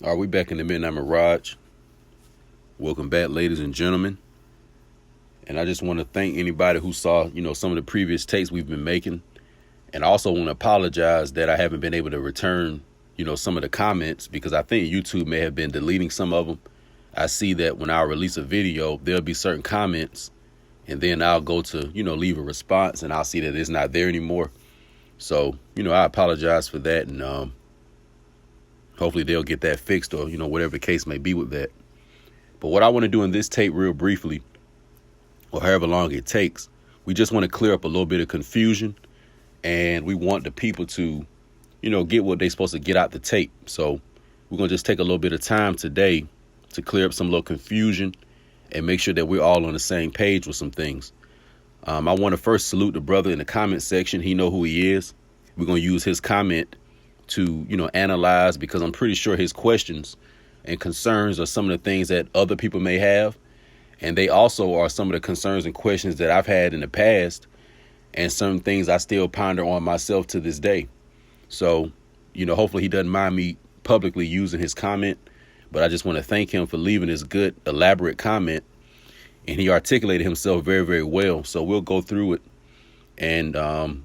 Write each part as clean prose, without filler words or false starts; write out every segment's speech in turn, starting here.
Are we back in the Midnight Mirage? Welcome back, ladies and gentlemen. And I just want to thank anybody who saw, some of the previous takes we've been making. And I also want to apologize that I haven't been able to return, some of the comments because I think YouTube may have been deleting some of them. I see that when I release a video, there'll be certain comments and then I'll go to, leave a response and I'll see that it's not there anymore. So, I apologize for that. And hopefully they'll get that fixed or, whatever the case may be with that. But what I want to do in this tape real briefly, or however long it takes, we just want to clear up a little bit of confusion. And we want the people to, get what they're supposed to get out the tape. So we're going to just take a little bit of time today to clear up some little confusion and make sure that we're all on the same page with some things. I want to first salute the brother in the comment section. He know who he is. We're going to use his comment to, analyze, because I'm pretty sure his questions and concerns are some of the things that other people may have. And they also are some of the concerns and questions that I've had in the past, and some things I still ponder on myself to this day. So, hopefully he doesn't mind me publicly using his comment, but I just want to thank him for leaving this good, elaborate comment. And he articulated himself very, very well. So we'll go through it and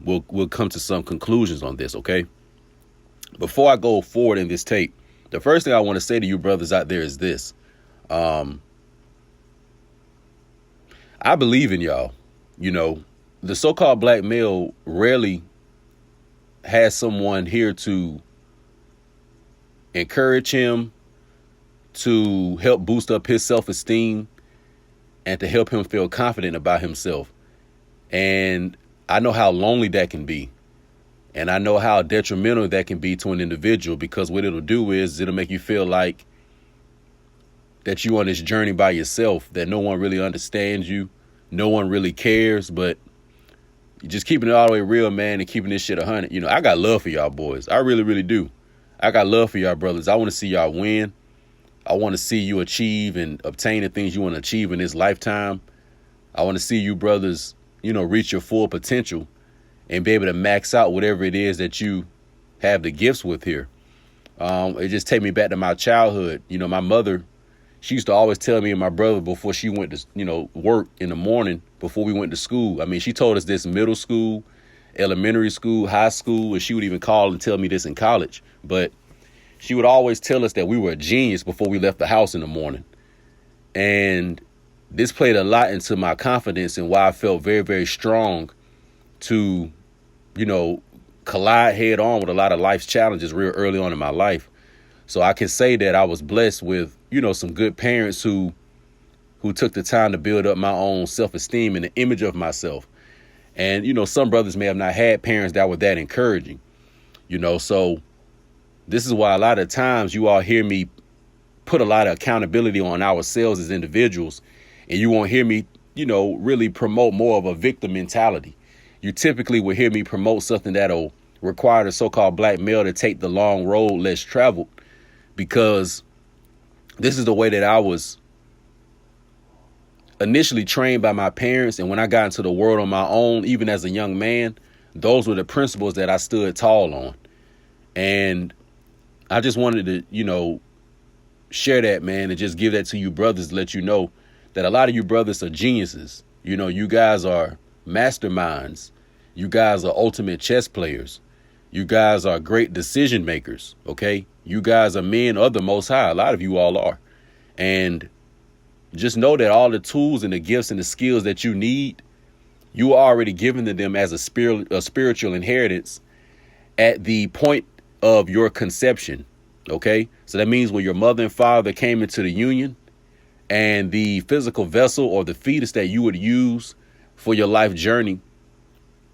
we'll come to some conclusions on this. OK, before I go forward in this tape, the first thing I want to say to you brothers out there is this. I believe in y'all. The so-called black male rarely has someone here to encourage him, to help boost up his self-esteem, and to help him feel confident about himself. And I know how lonely that can be. And I know how detrimental that can be to an individual, because what it'll do is it'll make you feel like that you're on this journey by yourself, that no one really understands you. No one really cares, but you're just keeping it all the way real, man, and keeping this shit 100. I got love for y'all boys. I really, really do. I got love for y'all brothers. I want to see y'all win. I want to see you achieve and obtain the things you want to achieve in this lifetime. I want to see you brothers, reach your full potential and be able to max out whatever it is that you have the gifts with here. It just take me back to my childhood. My mother, she used to always tell me and my brother before she went to, work in the morning before we went to school. I mean, she told us this in middle school, elementary school, high school, and she would even call and tell me this in college. But she would always tell us that we were a genius before we left the house in the morning. And this played a lot into my confidence and why I felt very, very strong to, collide head on with a lot of life's challenges real early on in my life. So I can say that I was blessed with, some good parents who took the time to build up my own self-esteem and the image of myself. And, some brothers may have not had parents that were that encouraging, so this is why a lot of times you all hear me put a lot of accountability on ourselves as individuals, and you won't hear me, really promote more of a victim mentality. You typically will hear me promote something that'll require the so-called black male to take the long road less traveled, because this is the way that I was initially trained by my parents. And when I got into the world on my own, even as a young man, those were the principles that I stood tall on. And I just wanted to, share that, man, and just give that to you brothers to let you know that a lot of you brothers are geniuses. You guys are masterminds. You guys are ultimate chess players. You guys are great decision makers. OK, you guys are men of the Most High. A lot of you all are. And just know that all the tools and the gifts and the skills that you need, you are already given to them as a spiritual inheritance at the point of your conception. OK, so that means when your mother and father came into the union, and the physical vessel or the fetus that you would use for your life journey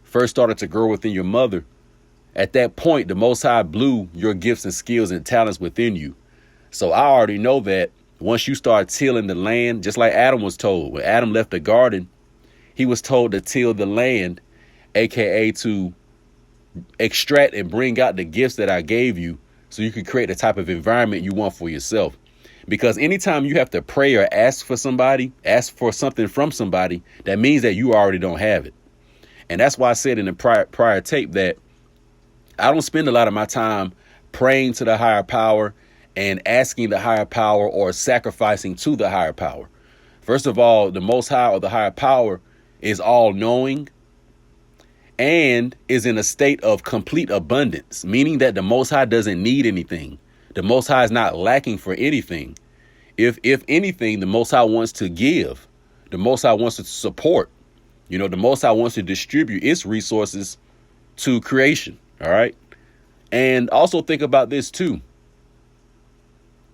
first started to grow within your mother, at that point, the Most High blew your gifts and skills and talents within you. So I already know that once you start tilling the land, just like Adam was told, when Adam left the garden, he was told to till the land, aka to extract and bring out the gifts that I gave you so you can create the type of environment you want for yourself. Because anytime you have to pray or ask for something from somebody, that means that you already don't have it. And that's why I said in the prior tape that I don't spend a lot of my time praying to the higher power and asking the higher power or sacrificing to the higher power. First of all, the Most High or the higher power is all knowing and is in a state of complete abundance, meaning that the Most High doesn't need anything. The Most High is not lacking for anything. If anything, the Most High wants to give. The Most High wants to support. The Most High wants to distribute its resources to creation. All right. And also think about this too.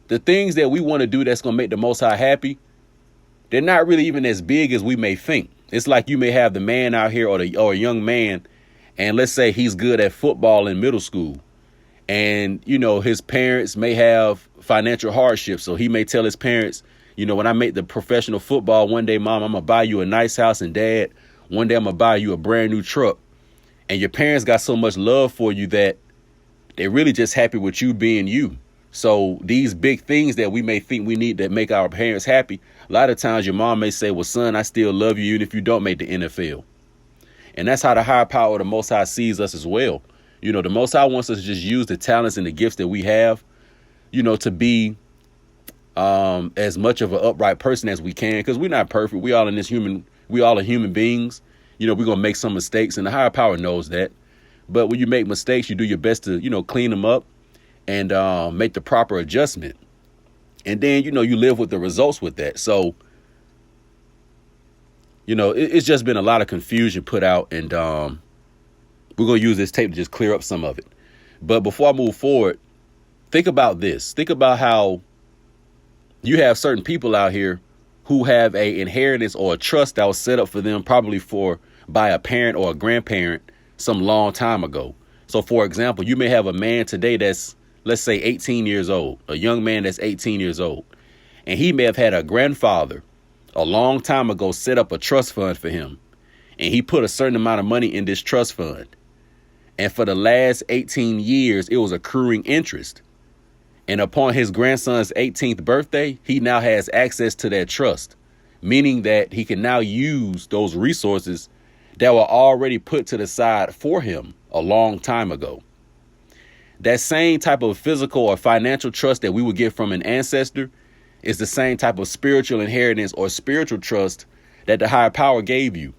The things that we want to do that's going to make the Most High happy, they're not really even as big as we may think. It's like you may have the man out here or a young man, and let's say he's good at football in middle school. And, his parents may have financial hardships. So he may tell his parents, when I make the professional football, one day, Mom, I'm going to buy you a nice house, and Dad, one day I'm going to buy you a brand new truck. And your parents got so much love for you that they're really just happy with you being you. So these big things that we may think we need to make our parents happy, a lot of times your mom may say, well, son, I still love you even if you don't make the NFL. And that's how the higher power of the Most High sees us as well. The Most High wants us to just use the talents and the gifts that we have, to be as much of an upright person as we can, because we're not perfect. We all are human beings. We're going to make some mistakes, and the higher power knows that. But when you make mistakes, you do your best to, clean them up and make the proper adjustment. And then, you live with the results with that. So, it's just been a lot of confusion put out, and we're going to use this tape to just clear up some of it. But before I move forward, think about this. Think about how you have certain people out here who have a inheritance or a trust that was set up for them probably by a parent or a grandparent some long time ago. So, for example, you may have a man today that's, let's say, 18 years old, a young man that's 18 years old, and he may have had a grandfather a long time ago set up a trust fund for him, and he put a certain amount of money in this trust fund. And for the last 18 years, it was accruing interest. And upon his grandson's 18th birthday, he now has access to that trust, meaning that he can now use those resources that were already put to the side for him a long time ago. That same type of physical or financial trust that we would get from an ancestor is the same type of spiritual inheritance or spiritual trust that the higher power gave you.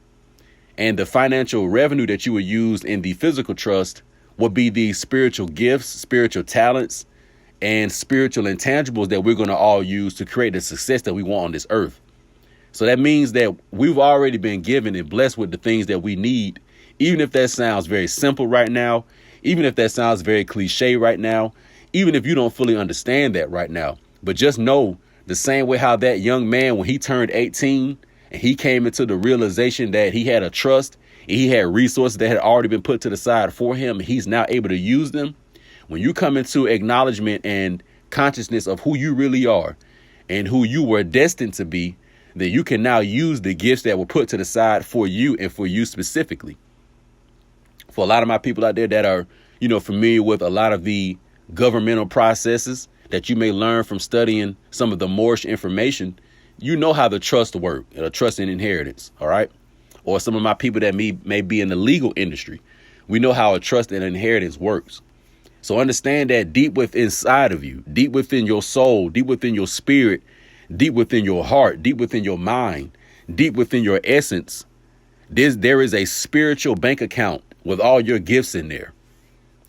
And the financial revenue that you would use in the physical trust would be the spiritual gifts, spiritual talents, and spiritual intangibles that we're going to all use to create the success that we want on this earth. So that means that we've already been given and blessed with the things that we need, even if that sounds very simple right now, even if that sounds very cliche right now, even if you don't fully understand that right now. But just know the same way how that young man, when he turned 18 and he came into the realization that he had a trust and he had resources that had already been put to the side for him, and he's now able to use them. When you come into acknowledgement and consciousness of who you really are and who you were destined to be, then you can now use the gifts that were put to the side for you and for you specifically. For a lot of my people out there that are, familiar with a lot of the governmental processes that you may learn from studying some of the Moorish information, you know how the trust work, trust and inheritance. All right. Or some of my people that may be in the legal industry. We know how a trust and inheritance works. So understand that deep within inside of you, deep within your soul, deep within your spirit, deep within your heart, deep within your mind, deep within your essence, there is a spiritual bank account with all your gifts in there.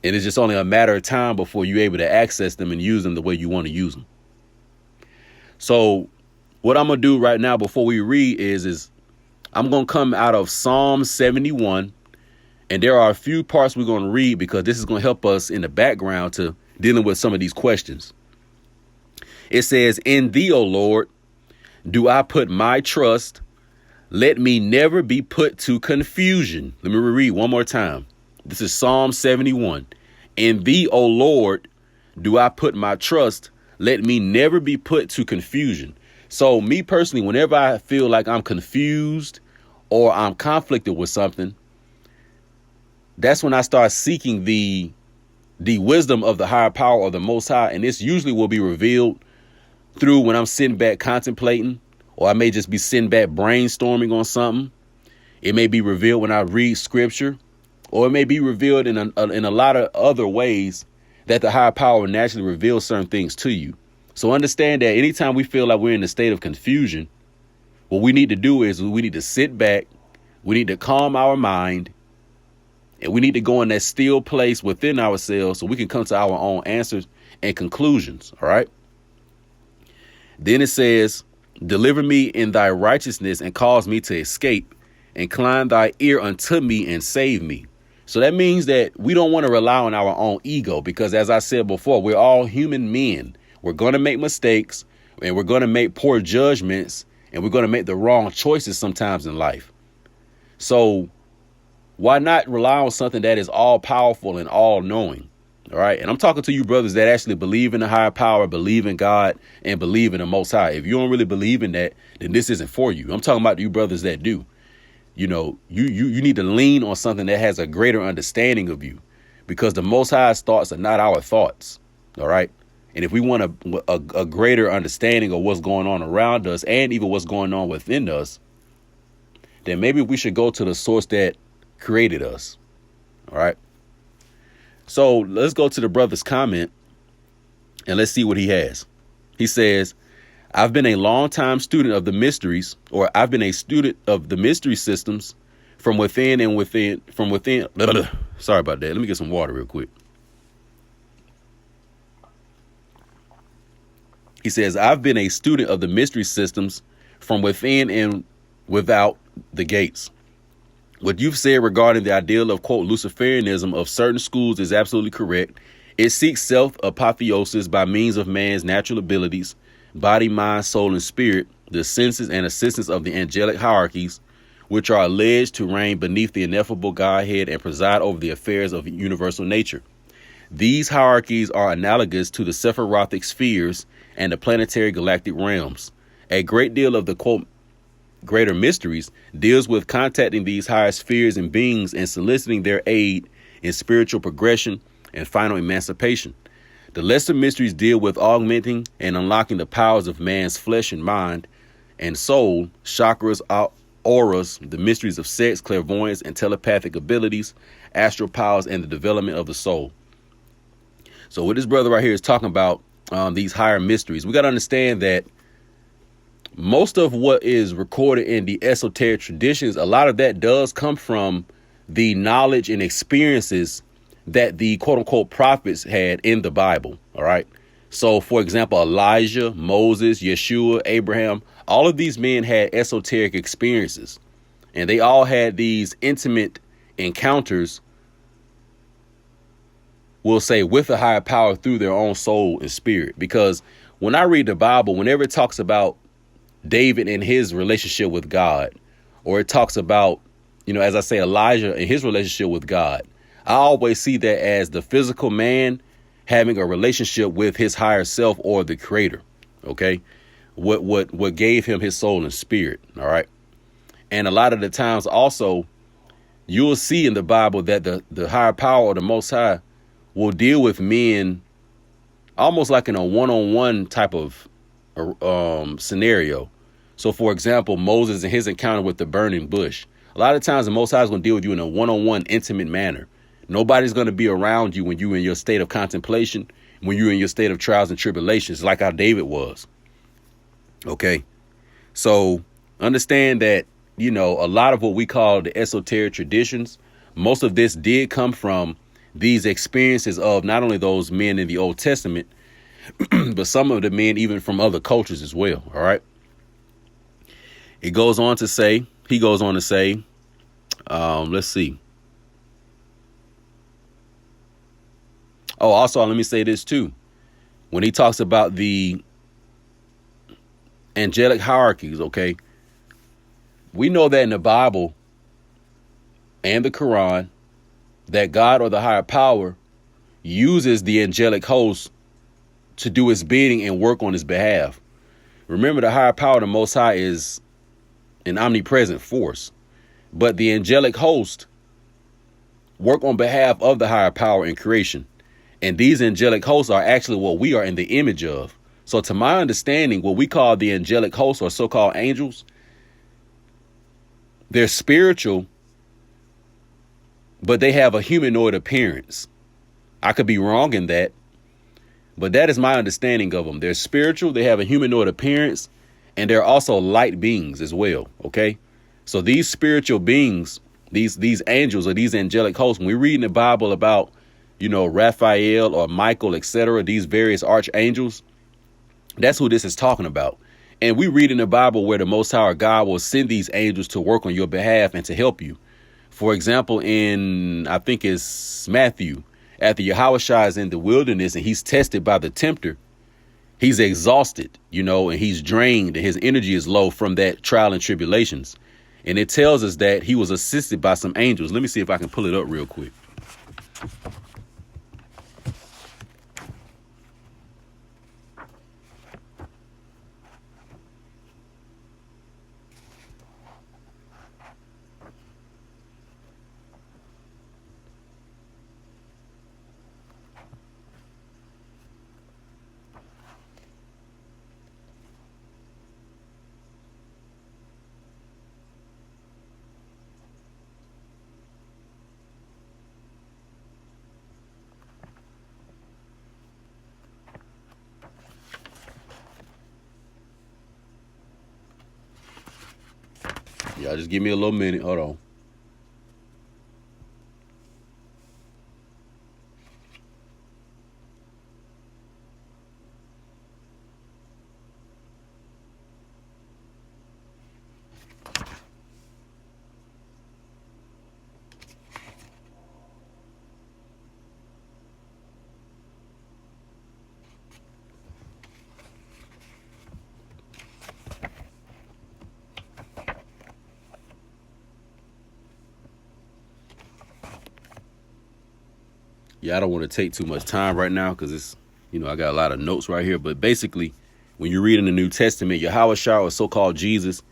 And it's just only a matter of time before you're able to access them and use them the way you want to use them. So what I'm going to do right now before we read is I'm going to come out of Psalm 71. And there are a few parts we're going to read because this is going to help us in the background to dealing with some of these questions. It says, "In thee, O Lord, do I put my trust. Let me never be put to confusion." Let me reread one more time. This is Psalm 71. "In thee, O Lord, do I put my trust. Let me never be put to confusion." So me personally, whenever I feel like I'm confused or I'm conflicted with something, that's when I start seeking the wisdom of the higher power or the Most High. And this usually will be revealed through when I'm sitting back contemplating, or I may just be sitting back brainstorming on something. It may be revealed when I read scripture, or it may be revealed in a lot of other ways that the higher power will naturally reveal certain things to you. So understand that anytime we feel like we're in a state of confusion, what we need to do is we need to sit back, we need to calm our mind, and we need to go in that still place within ourselves so we can come to our own answers and conclusions. All right. Then it says, deliver me in thy righteousness and cause me to escape. Incline thy ear unto me and save me. So that means that we don't want to rely on our own ego, because as I said before, we're all human men. We're going to make mistakes, and we're going to make poor judgments, and we're going to make the wrong choices sometimes in life. So why not rely on something that is all powerful and all knowing? All right. And I'm talking to you brothers that actually believe in the higher power, believe in God, and believe in the Most High. If you don't really believe in that, then this isn't for you. I'm talking about you brothers that do. You know, you need to lean on something that has a greater understanding of you, because the Most High's thoughts are not our thoughts. All right. And if we want a greater understanding of what's going on around us and even what's going on within us, then maybe we should go to the source that created us. All right. So let's go to the brother's comment and let's see what he has. He says, I've been a long-time student of the mysteries, or I've been a student of the mystery systems from within. Sorry about that. Let me get some water real quick. He says, I've been a student of the mystery systems from within and without the gates. What you've said regarding the ideal of, quote, Luciferianism of certain schools is absolutely correct. It seeks self-apotheosis by means of man's natural abilities, body, mind, soul, and spirit, the senses and assistance of the angelic hierarchies, which are alleged to reign beneath the ineffable Godhead and preside over the affairs of universal nature. These hierarchies are analogous to the Sephirothic spheres and the planetary galactic realms. A great deal of the, quote, greater mysteries deals with contacting these higher spheres and beings and soliciting their aid in spiritual progression and final emancipation. The lesser mysteries deal with augmenting and unlocking the powers of man's flesh and mind and soul, chakras, auras, the mysteries of sex, clairvoyance, and telepathic abilities, astral powers, and the development of the soul. So what this brother right here is talking about, these higher mysteries, we got to understand that most of what is recorded in the esoteric traditions, a lot of that does come from the knowledge and experiences that the quote unquote prophets had in the Bible. All right. So, for example, Elijah, Moses, Yeshua, Abraham, all of these men had esoteric experiences, and they all had these intimate encounters, we'll say, with a higher power through their own soul and spirit. Because when I read the Bible, whenever it talks about David and his relationship with God, or it talks about, you know, as I say, Elijah and his relationship with God, I always see that as the physical man having a relationship with his higher self or the creator. OK, what gave him his soul and spirit. All right. And a lot of the times also you'll see in the Bible that the higher power or the Most High will deal with men almost like in a one-on-one type of scenario. So, for example, Moses and his encounter with the burning bush. A lot of times the Most High is going to deal with you in a one-on-one intimate manner. Nobody's going to be around you when you're in your state of contemplation, when you're in your state of trials and tribulations, like how David was. OK, so understand that, you know, a lot of what we call the esoteric traditions, most of this did come from these experiences of not only those men in the Old Testament, but some of the men even from other cultures as well. All right. He goes on to say, let's see. Oh, also, let me say this, too. When he talks about the angelic hierarchies, OK, we know that in the Bible and the Quran that God or the higher power uses the angelic host to do his bidding and work on his behalf. Remember, the higher power, the Most High, is an omnipresent force, but the angelic host work on behalf of the higher power in creation. And these angelic hosts are actually what we are in the image of. So to my understanding, what we call the angelic hosts or so-called angels, they're spiritual, but they have a humanoid appearance. I could be wrong in that, But that is my understanding of them. They're spiritual. They have a humanoid appearance, and they're also light beings as well. OK, so these spiritual beings, these angels or these angelic hosts, when we read in the Bible about, Raphael or Michael, etc., these various archangels, that's who this is talking about. And we read in the Bible where the Most High God will send these angels to work on your behalf and to help you. For example, in, I think it's Matthew, after Yahushua is in the wilderness and he's tested by the tempter, he's exhausted, and he's drained and his energy is low from that trial and tribulations. And it tells us that he was assisted by some angels. Let me see if I can pull it up real quick. Y'all just give me a little minute. Hold on. Yeah, I don't want to take too much time right now because it's, I got a lot of notes right here. But basically, when you read in the New Testament, Yahushua, or so-called Jesus,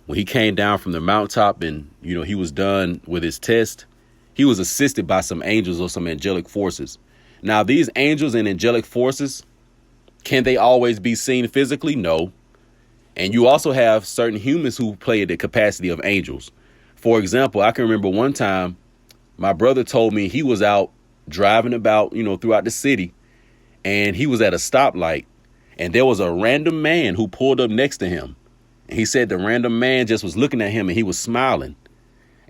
when he came down from the mountaintop and, he was done with his test, he was assisted by some angels or some angelic forces. Now, these angels and angelic forces, can they always be seen physically? No. And you also have certain humans who play the capacity of angels. For example, I can remember one time my brother told me he was out driving about, throughout the city, and he was at a stoplight, and there was a random man who pulled up next to him. And he said the random man just was looking at him and he was smiling.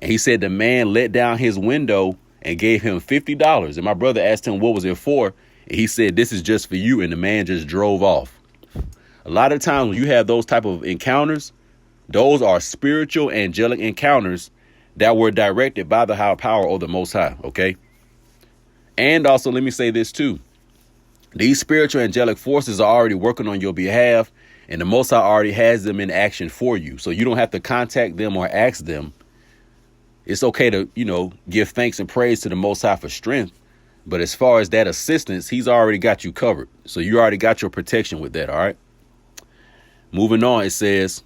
And he said the man let down his window and gave him $50. And my brother asked him, what was it for? And he said, this is just for you. And the man just drove off. A lot of times when you have those type of encounters, those are spiritual angelic encounters that were directed by the higher power or the Most High. OK. And also, let me say this, too. These spiritual angelic forces are already working on your behalf, and the Most High already has them in action for you. So you don't have to contact them or ask them. It's OK to, give thanks and praise to the Most High for strength. But as far as that assistance, he's already got you covered. So you already got your protection with that. All right. Moving on, it says,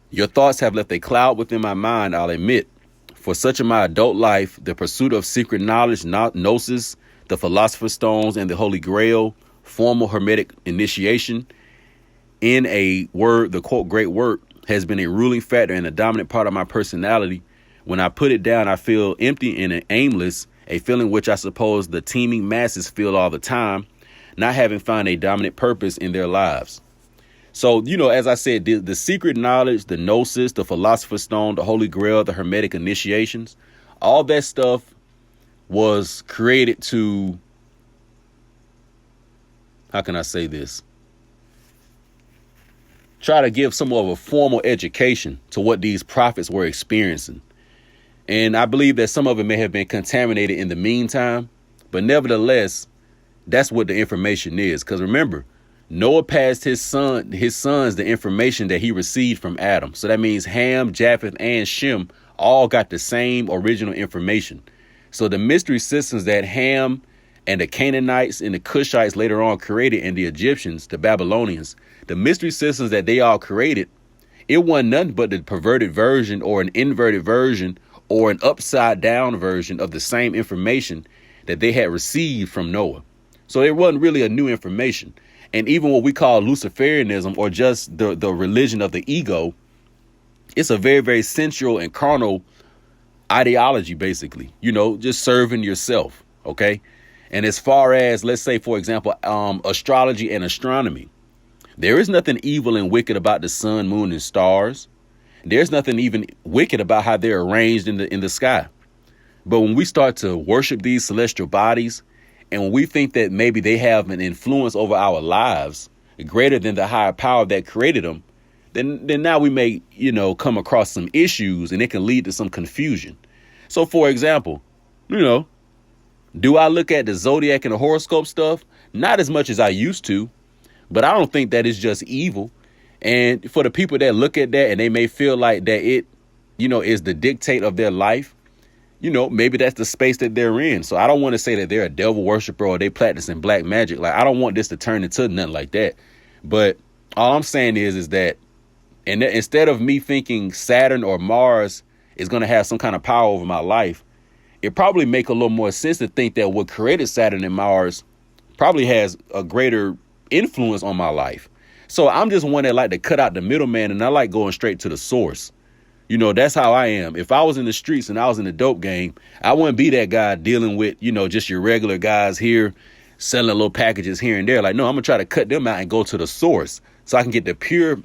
your thoughts have left a cloud within my mind, I'll admit. For such in my adult life, the pursuit of secret knowledge, gnosis, the philosopher's stones, and the Holy Grail, formal hermetic initiation, in a word, the quote, great work, has been a ruling factor and a dominant part of my personality. When I put it down, I feel empty and aimless, a feeling which I suppose the teeming masses feel all the time, not having found a dominant purpose in their lives. So, as I said, the secret knowledge, the gnosis, the philosopher's stone, the Holy Grail, the hermetic initiations, all that stuff was created to, how can I say this? Try to give some of a formal education to what these prophets were experiencing. And I believe that some of it may have been contaminated in the meantime. But nevertheless, that's what the information is. Because remember, Noah passed his sons the information that he received from Adam. So that means Ham, Japheth, and Shem all got the same original information. So the mystery systems that Ham and the Canaanites and the Cushites later on created, and the Egyptians, the Babylonians, the mystery systems that they all created, it wasn't nothing but the perverted version or an inverted version or an upside down version of the same information that they had received from Noah. So it wasn't really a new information. And even what we call Luciferianism, or just the religion of the ego, it's a very, very sensual and carnal ideology, basically, just serving yourself. OK. And as far as, let's say, for example, astrology and astronomy, there is nothing evil and wicked about the sun, moon, and stars. There's nothing even wicked about how they're arranged in the sky. But when we start to worship these celestial bodies, and when we think that maybe they have an influence over our lives greater than the higher power that created them, then now we may, come across some issues, and it can lead to some confusion. So, for example, do I look at the zodiac and the horoscope stuff? Not as much as I used to, but I don't think that it's just evil. And for the people that look at that and they may feel like that it, is the dictate of their life, maybe that's the space that they're in. So I don't want to say that they're a devil worshiper or they practicing black magic. Like, I don't want this to turn into nothing like that. But all I'm saying is that, and instead of me thinking Saturn or Mars is going to have some kind of power over my life, it probably make a little more sense to think that what created Saturn and Mars probably has a greater influence on my life. So I'm just one that like to cut out the middleman, and I like going straight to the source. That's how I am. If I was in the streets and I was in the dope game, I wouldn't be that guy dealing with, just your regular guys here selling little packages here and there. Like, no, I'm going to try to cut them out and go to the source so I can get the pure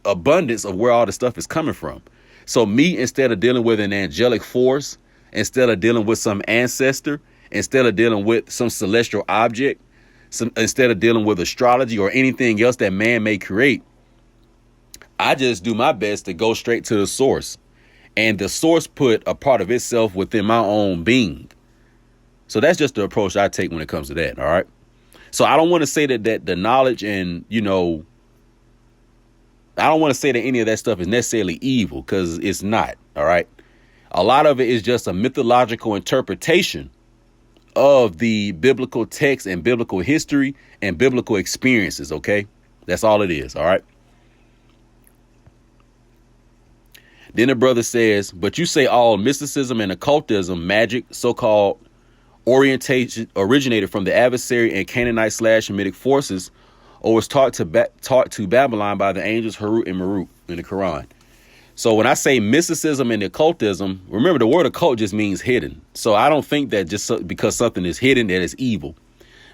abundance of where all the stuff is coming from. So me, instead of dealing with an angelic force, instead of dealing with some ancestor, instead of dealing with some celestial object, instead of dealing with astrology or anything else that man may create, I just do my best to go straight to the source. And the source put a part of itself within my own being. So that's just the approach I take when it comes to that. All right. So I don't want to say that the knowledge and, I don't want to say that any of that stuff is necessarily evil, because it's not. All right. A lot of it is just a mythological interpretation of the biblical text and biblical history and biblical experiences. OK, that's all it is. All right. Then the brother says, but you say all mysticism and occultism, magic, so-called orientation originated from the adversary and Canaanite/Hamitic forces, or was taught to Babylon by the angels Harut and Marut in the Quran. So when I say mysticism and occultism, remember the word occult just means hidden. So I don't think that just because something is hidden that it's evil.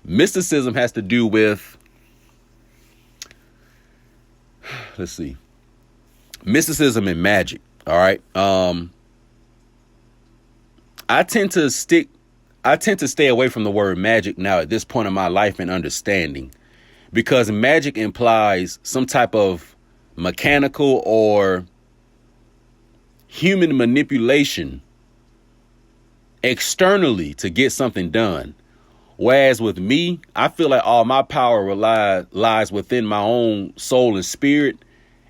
Mysticism has to do with, mysticism and magic. All right. I tend to stay away from the word magic now at this point in my life and understanding, because magic implies some type of mechanical or human manipulation externally to get something done. Whereas with me, I feel like all my power lies within my own soul and spirit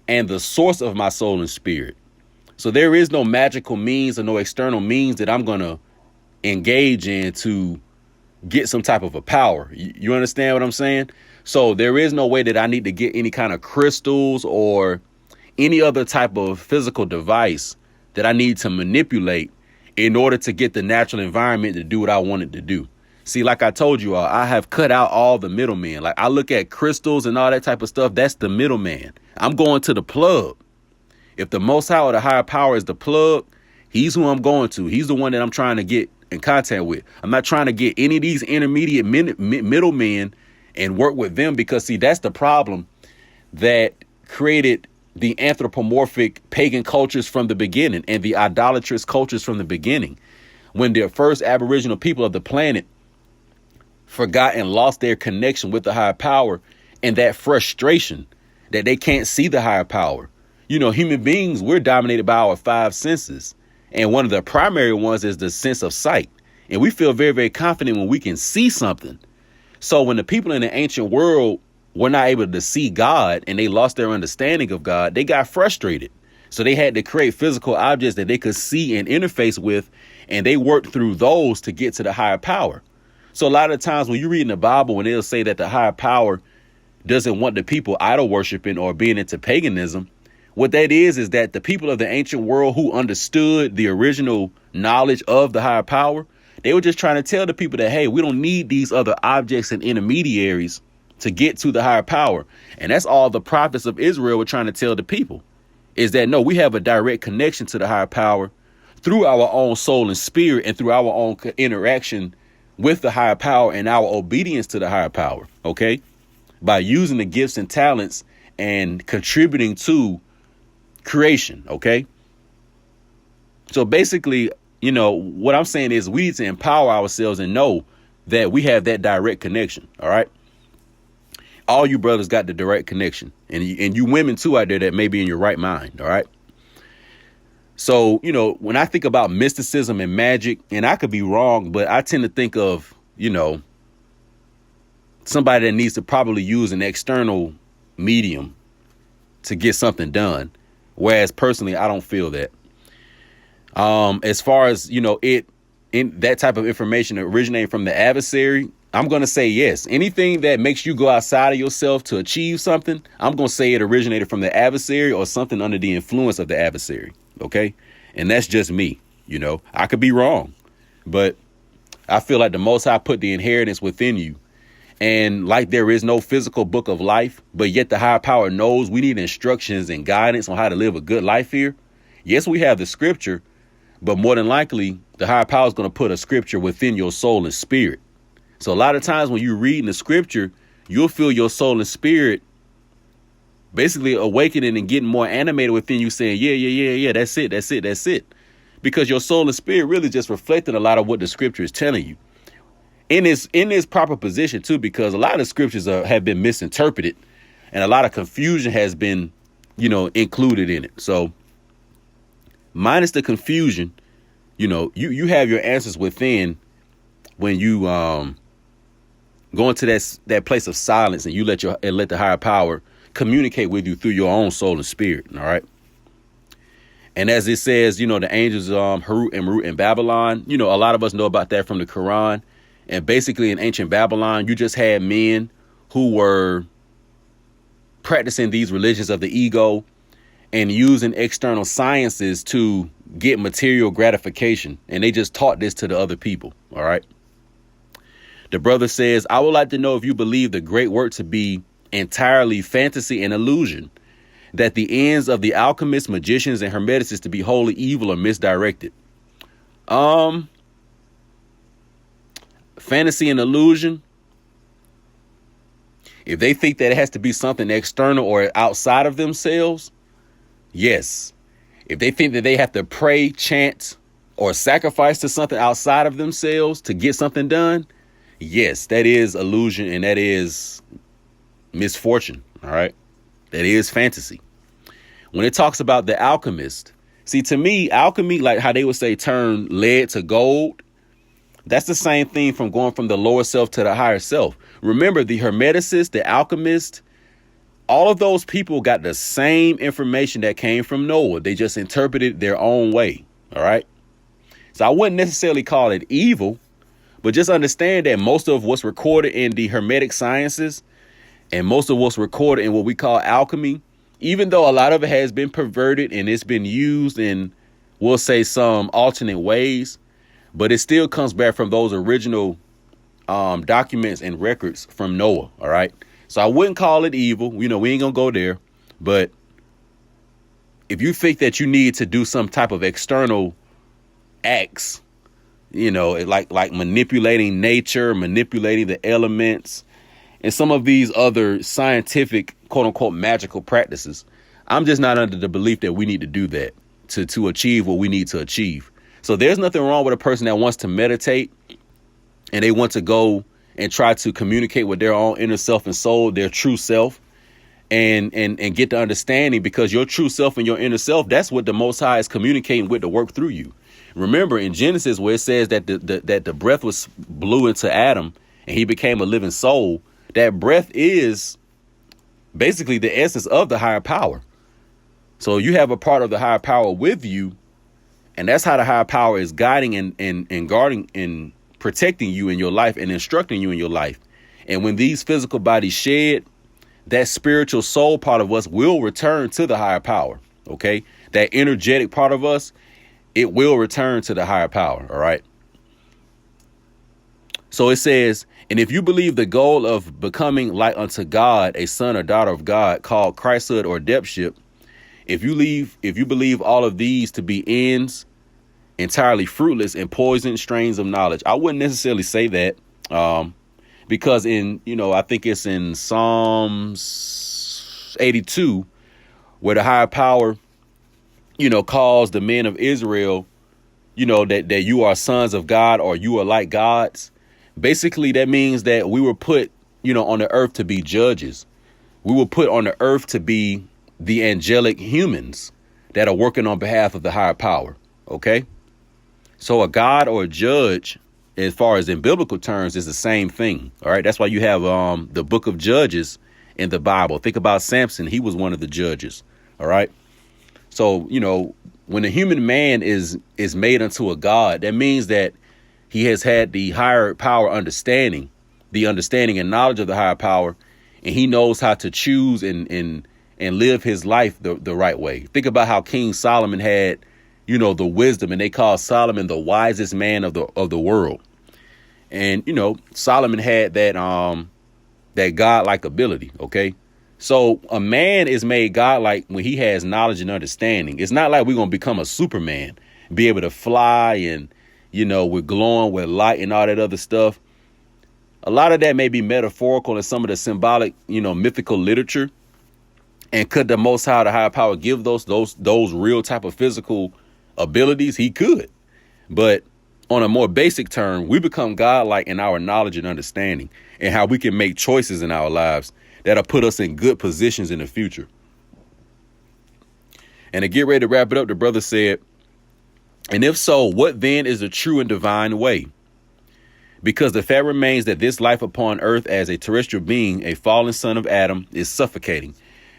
and the source of my soul and spirit. So there is no magical means or no external means that I'm going to engage in to get some type of a power. You understand what I'm saying? So there is no way that I need to get any kind of crystals or any other type of physical device that I need to manipulate in order to get the natural environment to do what I want it to do. See, like I told you all, I have cut out all the middlemen. Like, I look at crystals and all that type of stuff. That's the middleman. I'm going to the plug. If the Most High or the higher power is the plug, he's who I'm going to. He's the one that I'm trying to get in contact with. I'm not trying to get any of these intermediate middlemen and work with them, because, see, that's the problem that created the anthropomorphic pagan cultures from the beginning and the idolatrous cultures from the beginning. When the first Aboriginal people of the planet forgot and lost their connection with the higher power, and that frustration that they can't see the higher power. Human beings, we're dominated by our five senses. And one of the primary ones is the sense of sight. And we feel very, very confident when we can see something. So when the people in the ancient world were not able to see God and they lost their understanding of God, they got frustrated. So they had to create physical objects that they could see and interface with, and they worked through those to get to the higher power. So a lot of times when you read in the Bible, when they'll say that the higher power doesn't want the people idol worshiping or being into paganism, what that is that the people of the ancient world who understood the original knowledge of the higher power, they were just trying to tell the people that, hey, we don't need these other objects and intermediaries to get to the higher power. And that's all the prophets of Israel were trying to tell the people, is that, no, we have a direct connection to the higher power through our own soul and spirit and through our own interaction with the higher power and our obedience to the higher power. Okay. By using the gifts and talents and contributing to creation. Okay. So basically, what I'm saying is we need to empower ourselves and know that we have that direct connection. All right. All you brothers got the direct connection, and you women too out there that may be in your right mind. All right. So, when I think about mysticism and magic, and I could be wrong, but I tend to think of, somebody that needs to probably use an external medium to get something done. Whereas personally, I don't feel that. As far as, in that type of information originating from the adversary, I'm going to say yes. Anything that makes you go outside of yourself to achieve something, I'm going to say it originated from the adversary or something under the influence of the adversary. OK, and that's just me. I could be wrong, but I feel like the Most High put the inheritance within you. And like there is no physical book of life, but yet the higher power knows we need instructions and guidance on how to live a good life here. Yes, we have the scripture, but more than likely, the higher power is going to put a scripture within your soul and spirit. So a lot of times when you read in the scripture, you'll feel your soul and spirit basically awakening and getting more animated within you, saying, yeah, that's it. Because your soul and spirit really just reflecting a lot of what the scripture is telling you. In this proper position, too, because a lot of the scriptures have been misinterpreted and a lot of confusion has been, included in it. So minus the confusion, you have your answers within when you go into that place of silence and you let the higher power communicate with you through your own soul and spirit. All right. And as it says, the angels, Harut and Marut in Babylon, a lot of us know about that from the Quran. And basically in ancient Babylon, you just had men who were practicing these religions of the ego and using external sciences to get material gratification. And they just taught this to the other people. All right. The brother says, I would like to know if you believe the great work to be entirely fantasy and illusion, that the ends of the alchemists, magicians, and hermeticists to be wholly evil or misdirected. Fantasy and illusion. If they think that it has to be something external or outside of themselves, yes. If they think that they have to pray, chant, or sacrifice to something outside of themselves to get something done, yes, that is illusion and that is misfortune. All right. That is fantasy. When it talks about the alchemist, see, to me, alchemy, like how they would say turn lead to gold. That's the same thing from going from the lower self to the higher self. Remember, the hermeticist, the alchemist, all of those people got the same information that came from Noah. They just interpreted their own way. All right. So I wouldn't necessarily call it evil, but just understand that most of what's recorded in the hermetic sciences and most of what's recorded in what we call alchemy, even though a lot of it has been perverted and it's been used in, we'll say, some alternate ways, but it still comes back from those original documents and records from Noah. All right. So I wouldn't call it evil. We ain't going to go there. But if you think that you need to do some type of external acts, like manipulating nature, manipulating the elements, and some of these other scientific, quote unquote, magical practices, I'm just not under the belief that we need to do that to achieve what we need to achieve. So there's nothing wrong with a person that wants to meditate and they want to go and try to communicate with their own inner self and soul, their true self, and get the understanding, because your true self and your inner self, that's what the Most High is communicating with to work through you. Remember in Genesis where it says that the breath was blew into Adam and he became a living soul. That breath is basically the essence of the higher power. So you have a part of the higher power with you. And that's how the higher power is guiding and guarding and protecting you in your life and instructing you in your life. And when these physical bodies shed, that spiritual soul part of us will return to the higher power. OK, that energetic part of us, it will return to the higher power. All right. So it says, and if you believe the goal of becoming like unto God, a son or daughter of God, called Christhood or adeptship, if you believe all of these to be ends entirely fruitless and poisoned strains of knowledge. I wouldn't necessarily say that, because I think it's in Psalms 82 where the higher power, calls the men of Israel, that you are sons of God, or you are like gods. Basically, that means that we were put, on the earth to be judges. We were put on the earth to be the angelic humans that are working on behalf of the higher power. OK, so a god or a judge, as far as in biblical terms, is the same thing. All right. That's why you have the book of Judges in the Bible. Think about Samson. He was one of the judges. All right. So, when a human man is made unto a god, that means that he has had the higher power understanding and knowledge of the higher power. And he knows how to choose and live his life the right way. Think about how King Solomon had, the wisdom, and they call Solomon the wisest man of the world. And, Solomon had that godlike ability. OK, so a man is made godlike when he has knowledge and understanding. It's not like we're going to become a Superman, be able to fly and, we're glowing with light and all that other stuff. A lot of that may be metaphorical in some of the symbolic, mythical literature. And could the Most High, the higher power, give those real type of physical abilities? He could. But on a more basic term, we become godlike in our knowledge and understanding and how we can make choices in our lives that'll put us in good positions in the future. And to get ready to wrap it up, the brother said, and if so, what then is the true and divine way? Because the fact remains that this life upon earth as a terrestrial being, a fallen son of Adam, is suffocating.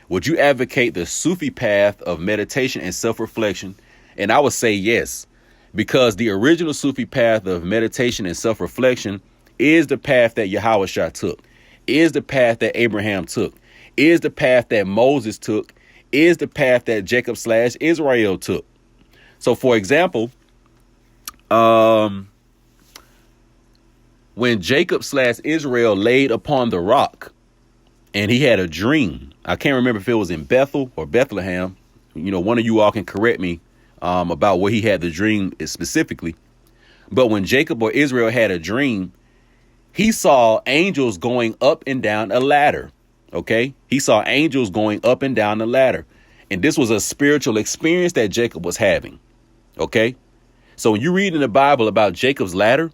Would you advocate the Sufi path of meditation and self-reflection? And I would say yes, because the original Sufi path of meditation and self-reflection is the path that Yahushua took, is the path that Abraham took, is the path that Moses took, is the path that Jacob/Israel took. So, for example, when Jacob/Israel laid upon the rock and he had a dream, I can't remember if it was in Bethel or Bethlehem. One of you all can correct me about where he had the dream specifically. But when Jacob or Israel had a dream, he saw angels going up and down a ladder. OK, he saw angels going up and down the ladder. And this was a spiritual experience that Jacob was having. OK, so when you read in the Bible about Jacob's ladder,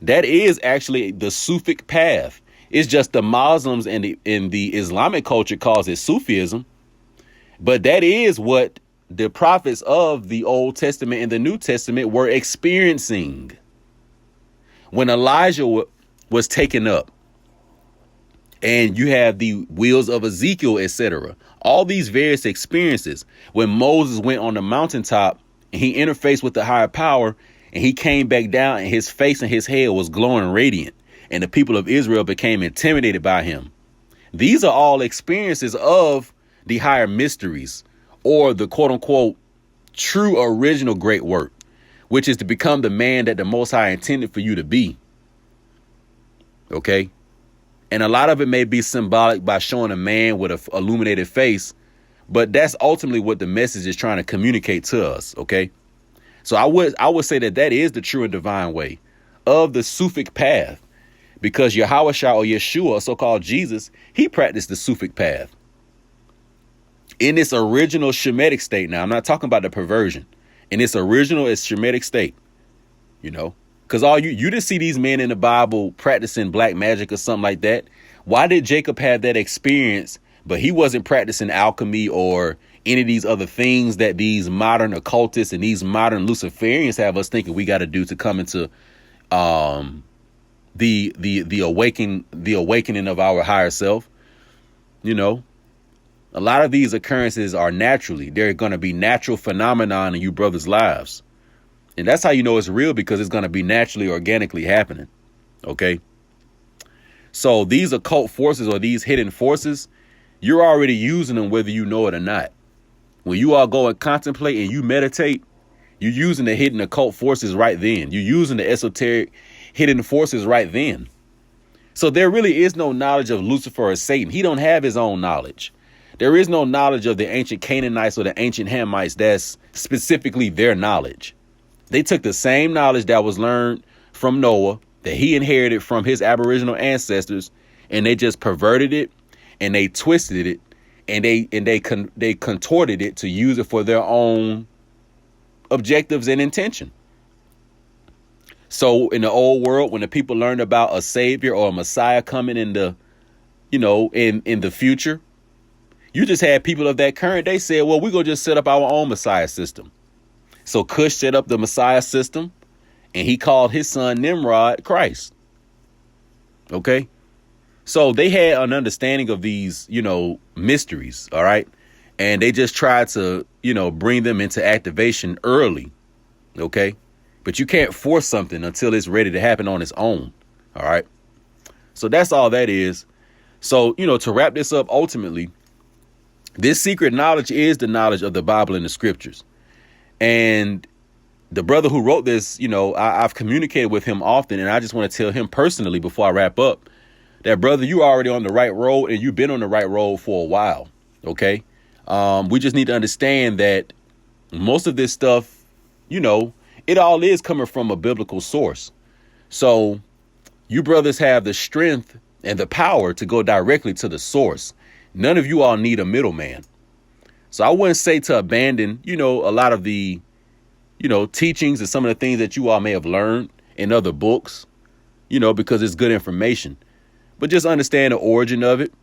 that is actually the Sufic path. It's just the Muslims and in the Islamic culture calls it Sufism. But that is what the prophets of the Old Testament and the New Testament were experiencing when Elijah was taken up. And you have the wheels of Ezekiel, etc. All these various experiences when Moses went on the mountaintop and he interfaced with the higher power and he came back down and his face and his head was glowing radiant. And the people of Israel became intimidated by him. These are all experiences of the higher mysteries, or the quote unquote true original great work, which is to become the man that the Most High intended for you to be. OK, and a lot of it may be symbolic by showing a man with an illuminated face. But that's ultimately what the message is trying to communicate to us. OK, so I would say that is the true and divine way of the Sufic path, because Yahushua or Yeshua, so-called Jesus, he practiced the Sufic path in its original Shemitic state. Now, I'm not talking about the perversion. In its original, its Shemitic state, because you didn't see these men in the Bible practicing black magic or something like that. Why did Jacob have that experience, but he wasn't practicing alchemy or any of these other things that these modern occultists and these modern Luciferians have us thinking we got to do to come into the awakening of our higher self? A lot of these occurrences are they're going to be natural phenomenon in you brothers' lives. And that's how you know it's real, because it's going to be naturally, organically happening. OK, so these occult forces or these hidden forces, you're already using them whether you know it or not. When you all go and contemplate and you meditate, you're using the hidden occult forces right then. You're using the esoteric hidden forces right then. So there really is no knowledge of Lucifer or Satan. He don't have his own knowledge. There is no knowledge of the ancient Canaanites or the ancient Hamites that's specifically their knowledge. They took the same knowledge that was learned from Noah, that he inherited from his Aboriginal ancestors, and they just perverted it and they twisted it and they contorted it to use it for their own objectives and intention. So in the old world, when the people learned about a savior or a Messiah coming in the, in the future, you just had people of that current. They said, well, we're going to just set up our own Messiah system. So Cush set up the Messiah system, and he called his son Nimrod Christ. OK, so they had an understanding of these, mysteries. All right. And they just tried to, bring them into activation early. OK, but you can't force something until it's ready to happen on its own. All right. So that's all that is. So, to wrap this up, ultimately, this secret knowledge is the knowledge of the Bible and the scriptures. And the brother who wrote this, I've communicated with him often, and I just want to tell him personally before I wrap up that, brother, you already on the right road, and you've been on the right road for a while. OK, we just need to understand that most of this stuff, it all is coming from a biblical source. So you brothers have the strength and the power to go directly to the source. None of you all need a middleman. So I wouldn't say to abandon, a lot of the, teachings and some of the things that you all may have learned in other books, because it's good information. But just understand the origin of it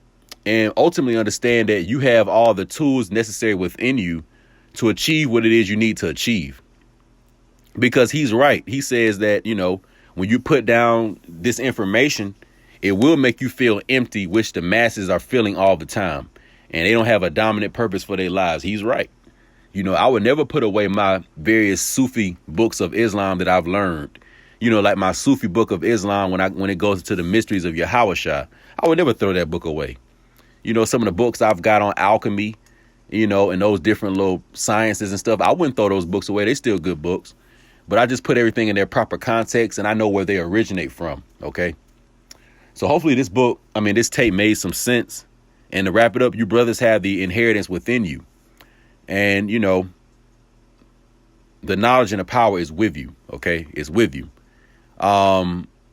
and ultimately understand that you have all the tools necessary within you to achieve what it is you need to achieve. Because he's right. He says that, when you put down this information, it will make you feel empty, which the masses are feeling all the time. And they don't have a dominant purpose for their lives. He's right. I would never put away my various Sufi books of Islam that I've learned. Like my Sufi book of Islam, when it goes to the mysteries of Yahweh, I would never throw that book away. Some of the books I've got on alchemy, and those different little sciences and stuff, I wouldn't throw those books away. They're still good books. But I just put everything in their proper context, and I know where they originate from. OK, so hopefully this tape made some sense. And to wrap it up, you brothers have the inheritance within you. And, the knowledge and the power is with you. OK, it's with you.